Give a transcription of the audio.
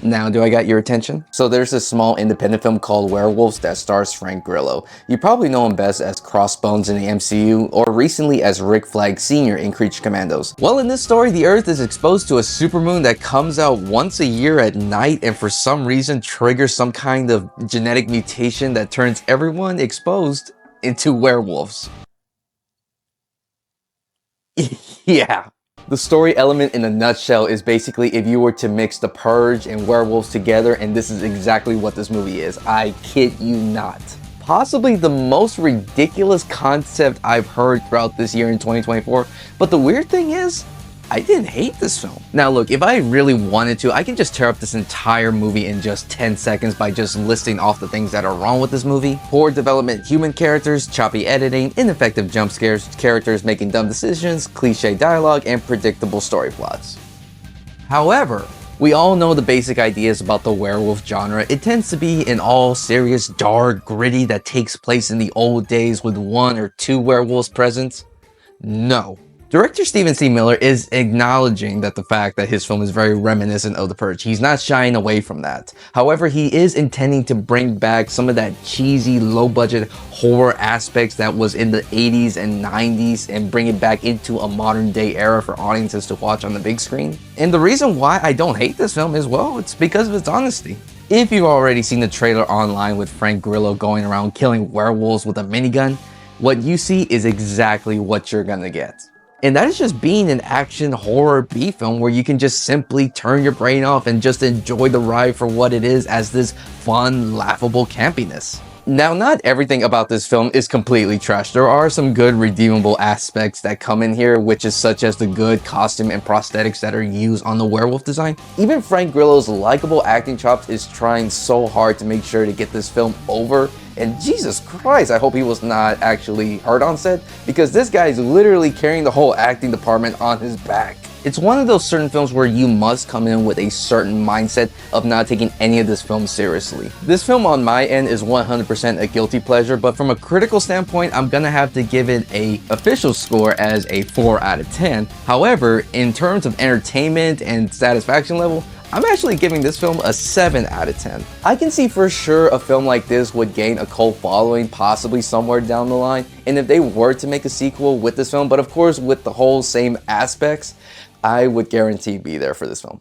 Now, do I got your attention? So there's this small independent film called Werewolves that stars Frank Grillo. You probably know him best as Crossbones in the MCU, or recently as Rick Flag Sr. in Creature Commandos. Well, in this story, the Earth is exposed to a supermoon that comes out once a year at night and for some reason triggers some kind of genetic mutation that turns everyone exposed into werewolves. Yeah. The story element in a nutshell is basically if you were to mix The Purge and Werewolves together, and this is exactly what this movie is. I kid you not. Possibly the most ridiculous concept I've heard throughout this year in 2024, but the weird thing is, I didn't hate this film. Now look, if I really wanted to, I can just tear up this entire movie in just 10 seconds by just listing off the things that are wrong with this movie. Poor development, human characters, choppy editing, ineffective jump scares, characters making dumb decisions, cliche dialogue, and predictable story plots. However, we all know the basic ideas about the werewolf genre. It tends to be an all serious, dark, gritty that takes place in the old days with 1 or 2 werewolves present. No. Director Stephen C. Miller is acknowledging that the fact that his film is very reminiscent of The Purge. He's not shying away from that. However, he is intending to bring back some of that cheesy, low-budget horror aspects that was in the 80s and 90s and bring it back into a modern-day era for audiences to watch on the big screen. And the reason why I don't hate this film is, well, it's because of its honesty. If you've already seen the trailer online with Frank Grillo going around killing werewolves with a minigun, what you see is exactly what you're gonna get. And that is just being an action horror B film where you can just simply turn your brain off and just enjoy the ride for what it is as this fun, laughable campiness. Now, not everything about this film is completely trash. There are some good redeemable aspects that come in here, which is such as the good costume and prosthetics that are used on the werewolf design. Even Frank Grillo's likable acting chops is trying so hard to make sure to get this film over. And Jesus Christ, I hope he was not actually hurt on set, because this guy is literally carrying the whole acting department on his back. It's one of those certain films where you must come in with a certain mindset of not taking any of this film seriously. This film on my end is 100% a guilty pleasure, but from a critical standpoint, I'm gonna have to give it a official score as a 4 out of 10. However, in terms of entertainment and satisfaction level, I'm actually giving this film a 7 out of 10. I can see for sure a film like this would gain a cult following possibly somewhere down the line, and if they were to make a sequel with this film, but of course with the whole same aspects, I would guarantee be there for this film.